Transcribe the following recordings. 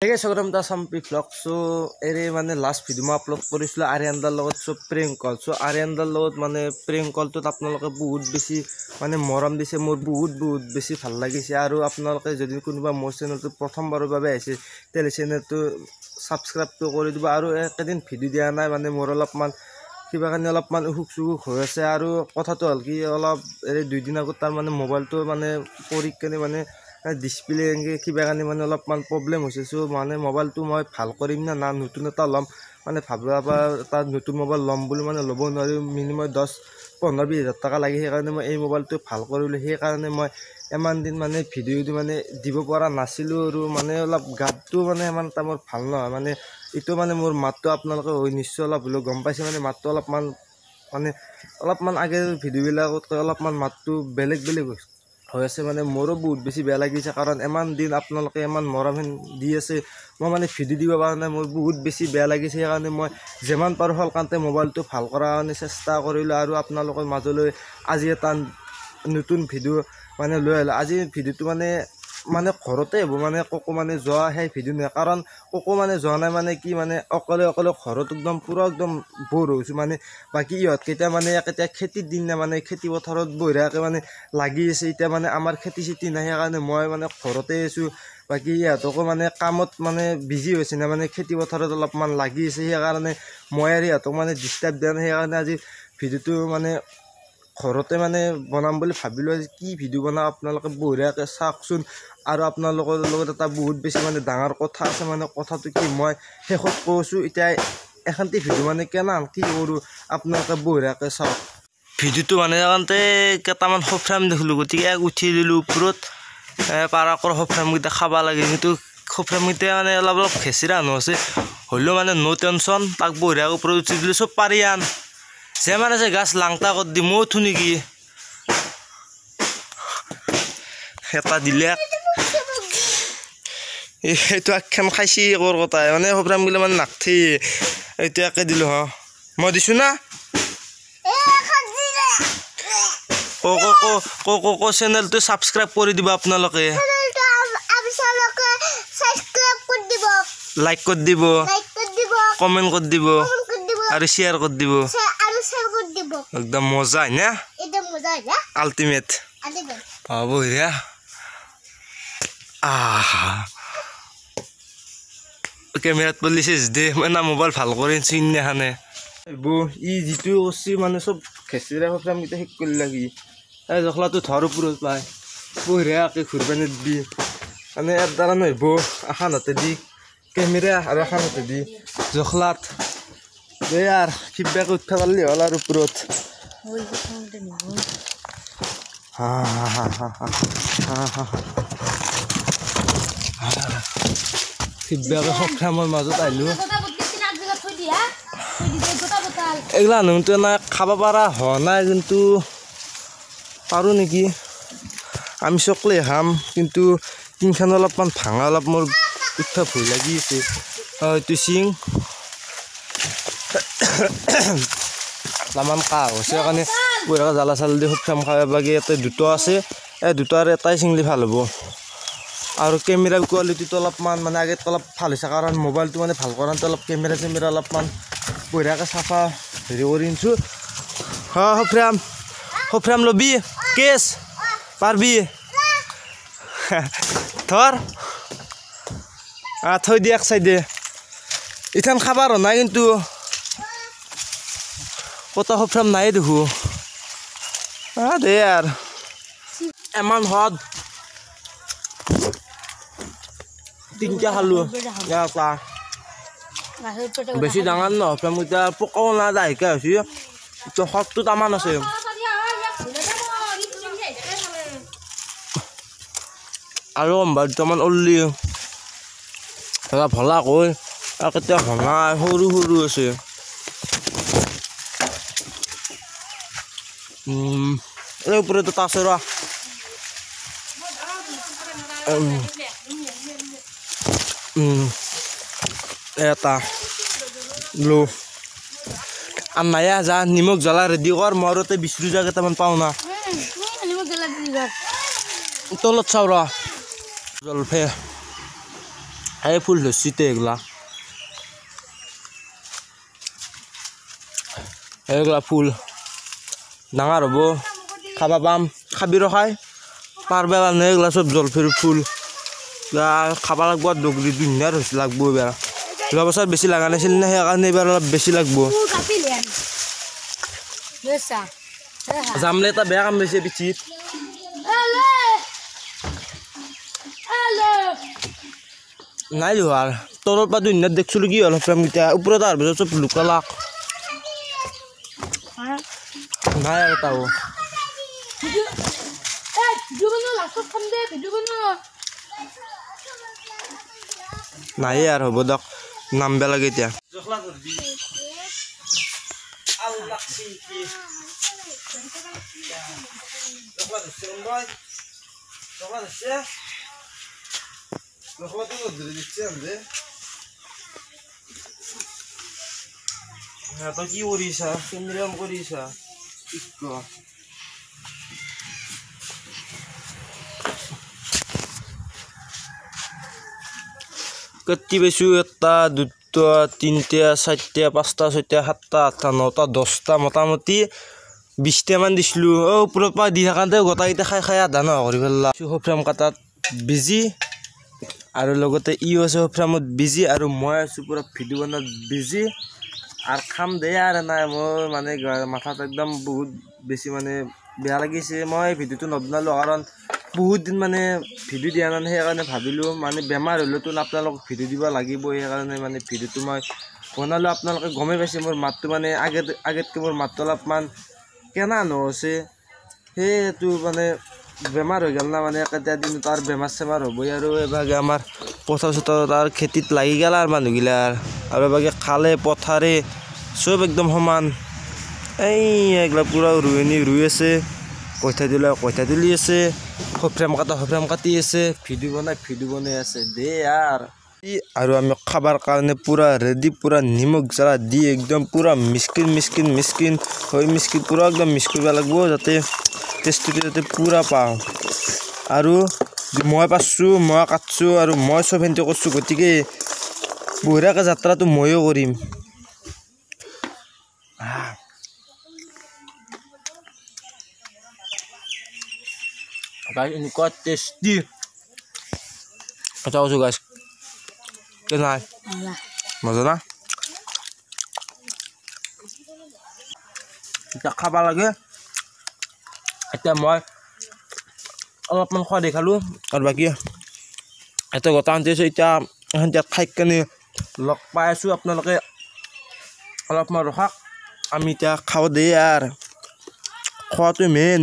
Hey guys, welcome to Sampi Vlog. So, ere mane last video ma upload korislo Ariandar logot so prank call. So, Ariandar logot mane prank call to apnaloke bahut beshi mane moram dise mor bahut beshi bhal lagise aru apnaloke jodi konoba mor channel to prothom barar babe aise tele channel to subscribe to kori diba aru ekadin video dia nai mane mor olopman kiba kani olopman uhuk suguk hoy ase aru kotha to hol ki olop ere 2 din agot tar mane mobile to mane porikani mane display এঙ্গে কিবা কানি মানে অলপমান problem হৈছে so মানে মোবাইলটো মই ভাল কৰিম না নতুন এটা লম মানে ভাববা এটা নতুন মোবাইল লম বুলি মানে ল'ব নোৱাৰি মিনিমাম 10-15-20 টাকা লাগে সেই কাৰণে মই এই মোবাইলটো ভাল কৰিলে সেই কাৰণে মই এমান দিন মানে ভিডিও মানে দিব পৰা নাছিলো আৰু মানে অলপ গাতটো মানে ইমান তামৰ ভাল নহয় মানে ইটো মানে মোৰ মাতটো আপোনালোকে নিশ্চয় অলপ হলো গম পাইছে মানে মাতটো অলপমান আগৰ ভিডিও বিলাকত অলপমান মাতটো বেলেগ হৈ আছে মানে মোৰো বহুত বেছি বেয়া লাগিছে কাৰণ এমান দিন আপোনালোকে এমান মৰমহেন দি আছে মই মানে ভিডিও দিব পৰা নাই মোৰ বহুত বেছি বেয়া লাগিছে সেইকাৰণে মই যেমান পাৰো হল কান্তে মোবাইলটো ভাল কৰাৰ কাৰণে চেষ্টা কৰিলো আৰু আপোনালোকৰ মাজলৈ আজি এটা নতুন ভিডিও মানে লৈ আহিলো আজি ভিডিওটো মানে ঘৰতে হ'ব মানে কোকো মানে যোৱা সেই ভিডিও নাই কাৰণ কোকো মানে যোৱা নাই মানে কি মানে অকলে ঘৰত একদম পুৰা একদম বৰ হৈছো মানে বাকি ইহত কেটা মানে একটা খেতিৰ দিন না মানে খেতি পথাৰত বহিৰাকে মানে লাগি আছে এতিয়া মানে আমাৰ খেতি চিতি নাই কাৰণে মই মানে ঘৰতে আছো বাকি ইহতকো মানে কামত মানে বিজি হৈছে না মানে খেতি পথাৰত অলপমান লাগি আছে সেই কাৰণে মই আৰু ইহতক মানে ডিস্টাৰ্ব দিয়া নাই সেই কাৰণে আজি ভিডিওটো মানে ঘৰতে মানে বনাম বুলি ভাবিলো আজি কি ভিডিও বনাও আপোনালোকে বঢ়িয়াকে চাওকচোন আৰু আপোনালোকৰ লগত এটা বহুত বেছি মানে ডাঙৰ কথা আছে মানে কথাটো কি মই শেষত কৈছো এতিয়া এখানটি ভিডিও মানে কেনা কি কৰো আপোনালোকে বঢ়িয়াকে চাওক ভিডিওটো মানে কাৰণতে কেটামান খফ্ৰাম দেখিলো গতিকে উঠি দিলো ওপৰত পাৰাকৰ খফ্ৰাম গিটা খাবা লাগে কিন্তু খফ্ৰাম গিটা মানে অলপ খেচিৰা ন আছে হলো মানে নো টেনশন তাক বঢ়িয়াকে ওপৰত উঠি দিলো সব পাৰি আন যে মানে যে গাছ লাংটা কৰ দি মো থুনি কি এটা দিলে এইটো আখ্যান খাইছি কৰ কথা মানে খবৰাম গিলা মানে নাকথি এইটো একে দিলো হ মই দিছো না কো চেনেলটো সাবস্ক্রাইব কৰি দিবা আপোনালোকে লাইক কৰি দিব কমেন্ট কৰি দিব আৰু শেয়াৰ কৰি দিব एकदम मजा है ना एकदम मजा है अल्टीमेट अब रे कैमेरा पलिसिस दे मैं मोबाइल ভাল কৰি চিনে হানে বো ই জিতু ওসি মানে সব খেছিৰা খফৰাম গিতা ঠিক কৰি লাগি এই জখলাটো ধৰ ওপৰত পায় বঢ়িয়াকে ঘুৰবানে দি মানে এৰ দ্বাৰা নহব আখানতে দি কেমেৰা আৰু আখানতে দি জখলাত দে আৰ কিবাকে উঠা পাৰলি হল আৰ উপৰত কিবাকে খফ্ৰামৰ মাজত আহিলো এগুলা নুনটো না খাব পারা হ নাই কিন্তু পারো নেকি আমি চকলে খাম কিন্তু টিংখান অলপমান ভাঙা অলপ মোর উঠা ভয় লাগি আছে হয়তো চিং লামান কা হৈছে কাৰণে পুৰা জালা চাল দি খফ্ৰাম খাব বাকি এতে দুটো আছে এই দুটাৰ এটাই চিংলি ভাল হ'ব আৰু কেমেৰা কোৱালিটিটো অলপমান মানে আগত অলপ ভাল হৈছে কাৰণ মোবাইলটো মানে ভাল কৰাতে অলপ কেমেৰা অলপমান বঢ়িয়াকে চাফা হেৰি কৰিছো খফ্ৰাম লবি কেছ পাৰবি ধৰ থৈ দি এক চাইডে ইথান খাবাৰ নাই কিন্তু কত খফ্ৰাম নাই দেখো দে আৰ এমান হদ তিনটা খালো বেছি ডাঙৰ ন খফ্ৰাম গিটা পকাও না দাহিকা হৈছে তো হদটো তামান আছে আৰু অম্বাৰটামান অল্লি ভলা কৈ আৰু কেতিয়া ভঙা সৰু আছে এই উপরে তো আছে রা এটা লো আর নাইয়া যা নিমখ জ্বলা রেডি কর মরতে বিচরু যা কেটামান পাও না তলত চাও রা জলফে এই ফুল ধরছিতে এগুলা এগুলা ফুল ডাঙৰ হ'ব খাবা পাম খাবিৰো খাই পাৰবে মানে এগুলা চব জলফিৰ ফুল খাবা লাগব ডগৰি দুনিয়াৰ হৈছে লাগব এবাৰ যোৱা বছৰ বেছি লগা নাছিল না সেইকাৰণে এইবাৰ অলপ বেছি লাগব জামলে এটা বেয়া কাম হৈছে পিঠিত নাই যোৱাৰ তলৰ পৰা দুনিয়াত দেখিছিলো কি হ'ল ফ্ৰেমকেইটা ওপৰত অহাৰ পিছত চব লুকালাক নাই আৰু তাও নাই আৰু হ'ব দিয়ক নামবে লাগে এতিয়া তই কি কৰিছা কেনেকুৱা কৰিছা কাটি পাইছোঁ 1 2 3 4 5 6 7 8 9 10 মোটামুটি 20 মান দিছিলোঁ ওপৰৰ পৰা দি থাকোঁতে গোটাকেইটা খাই খাই আধা নোহোৱা কৰি পেলাম ফ্ৰেম কাটাত বিজি আৰু লগতে ইও আছে ফ্ৰেমত বিজি আৰু মই আছোঁ পুৰা ভিডিঅ' বনোৱাত বিজি আর খাম দে আর নাই মই মানে মাথাত একদম বহুত বেছি মানে বেয়া লাগিছে মই ভিডিওটো নবনালো কাৰণ বহুত দিন মানে ভিডিও দিয়া নাই সেইকাৰণে ভাবিলোঁ মানে বেমাৰ হ'লেতো আপোনালোকক ভিডিও দিব লাগিব সেইকাৰণে মানে ভিডিওটো মই বনালোঁ আপোনালোকে গমে পাইছে মোৰ মাতটো মানে আগতকৈ মোৰ মাতটো অলপমান কেনা নহৈছে সেইটো মানে বেমাৰ হৈ গ'ল না মানে একেটা দিন তাৰ বেমাৰ চেমাৰ হ'বই আৰু এভাগে আমাৰ পথাৰ চথাৰ তাৰ খেতিত লাগি গ'ল আৰু মানুহগিলাৰ আৰু এভাগে খালে পথাৰে চব একদম সমান এই এইগিলা পুৰা ৰুই আছে কঠীয়া তুলি আছে ফ্ৰেম কাটি আছে ভিডিঅ' বনাই আছে দে আৰু আমি খাবৰ কাৰণে পুৰা ৰেডি পুৰা নিমখ জ্বালা দি একদম পুৰা মিচকিন পুৰা একদম মিক্স কৰিব লাগিব যাতে টেষ্টটো যাতে পুৰা পাওঁ আৰু মই পাইছোঁ মই কাটছোঁ আৰু মই চব হেনতে কৰিছোঁ গতিকে বঢ়িয়াকৈ যাত্ৰাটো ময়ো কৰিম গাইজ এনেকুৱা টেষ্টি এটা কৈছোঁ গাইজ নাই মজা না এতিয়া খাব লাগে এতিয়া মই অলপমান খোৱা দেখালোঁ আৰু বাকী এতিয়া গোটা আনটি আছোঁ এতিয়া এতিয়া খাই কেনে লগ পাই আছোঁ আপোনালোকে অলপমান ৰখাক আমি এতিয়া খাব দেই আৰু খোৱাটো মেইন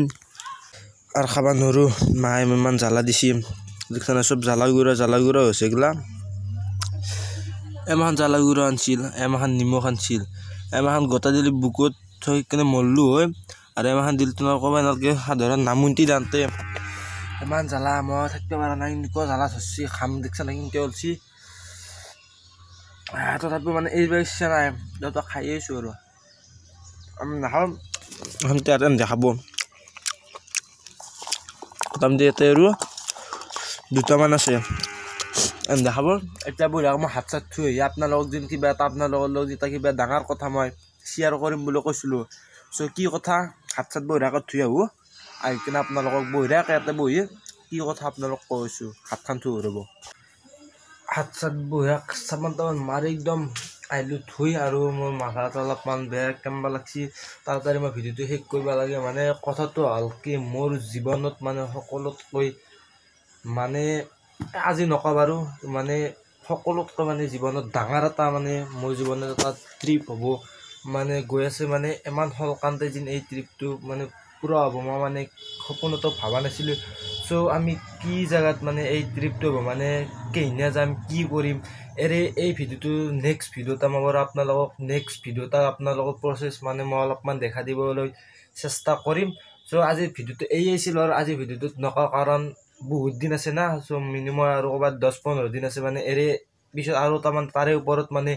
আৰু খাব নোৱাৰোঁ মায়ে ইমান জ্বালা দিছে দেখিছানে চব জ্বালা গুড়া হৈছে এইগিলা এমাহান জ্বালা গুড়া আনিছিল এমাহান নিমখ আনিছিল এমাহান গোটা দিলে বুকুত থৈ কিনে মৰলোঁ হয় আৰু এমাহান দিলে তোমাৰ ক'ব নালাগে সাধাৰণ নামুন্তি দানতে ইমান জ্বালা মই থাকিব পৰা নাই এনেকুৱা জ্বালা ধৰছি খাম দেখিছা নাই কেনেকৈ ওলছি তথাপিও মানে এৰিব ইচ্ছা নাই দেউতা খাই আছোঁ আৰু আমি নাখাওঁ সেনেকৈ আৰু দেখাব মোটামুটি ইয়াতে আৰু দুটামান আছে দেখাব এতিয়া বঢ়িয়াকৈ মই হাত চাত থৈ আহি আপোনালোকক যেন কিবা এটা আপোনালোকৰ লগত যেতিয়া কিবা ডাঙৰ কথা মই শ্বেয়াৰ কৰিম বুলি কৈছিলোঁ চ' কি কথা হাত চাত বঢ়িয়াকৈ থৈ আহোঁ আহি কিনে আপোনালোকক বঢ়িয়াকৈ ইয়াতে বহি কি কথা আপোনালোক কৈছোঁ হাতখন থৈ ৰ'ব হাত চাত বঢ়িয়া চামান তামান মাৰি একদম আহিলোঁ থৈ আৰু মোৰ মাথাটো অলপমান বেয়া কেনেবা লাগছি তাড়াতাড়ি মই ভিডিঅ'টো শেষ কৰিব লাগে মানে কথাটো হ'ল কি মোৰ জীৱনত মানে সকলোতকৈ মানে আজি নকওঁ বাৰু মানে সকলোতকৈ মানে জীৱনত ডাঙৰ এটা মানে মোৰ জীৱনত এটা ট্ৰিপ হ'ব মানে গৈ আছে মানে ইমান সোনকালে যেন এই ট্ৰিপটো মানে পুৰা হ'ব মই মানে সপোনতো ভবা নাছিলোঁ চ' আমি কি জেগাত মানে এই ট্ৰিপটো হ'ব মানে কেইনা যাম কি কৰিম এই ভিডিঅ'টো নেক্সট ভিডিঅ' এটা মই বাৰু আপোনালোকক প্ৰচেছ মানে মই অলপমান দেখা দিবলৈ চেষ্টা কৰিম চ' আজিৰ ভিডিঅ'টো এই আছিল আৰু আজিৰ ভিডিঅ'টোত নকওঁ কাৰণ বহুত দিন আছে না চ' মিনিমাম আৰু ক'ৰবাত 10-15 দিন আছে মানে পিছত আৰু তাৰমানে তাৰে ওপৰত মানে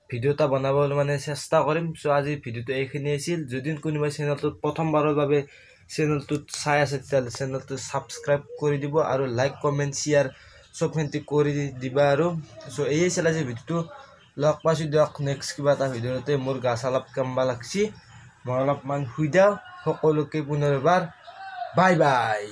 ভিডিঅ' এটা বনাবলৈ মানে চেষ্টা কৰিম চ' আজিৰ ভিডিঅ'টো এইখিনি আছিল যদি কোনোবাই চেনেলটোত প্ৰথমবাৰৰ বাবে চেনেলটোত চাই আছে তেতিয়াহ'লে চেনেলটো ছাবস্ক্ৰাইব কৰি দিব আৰু লাইক কমেণ্ট শ্বেয়াৰ চবখিনি কৰি দিবা আৰু চ' এই আছিল আজি ভিডিঅ'টো লগ পাইছোঁ দিয়ক নেক্সট কিবা এটা ভিডিঅ'তে মোৰ গাছ অলপ কামবা লাগছি মই অলপমান শুই যাওঁ সকলোকে পুনৰবাৰ বাই বাই।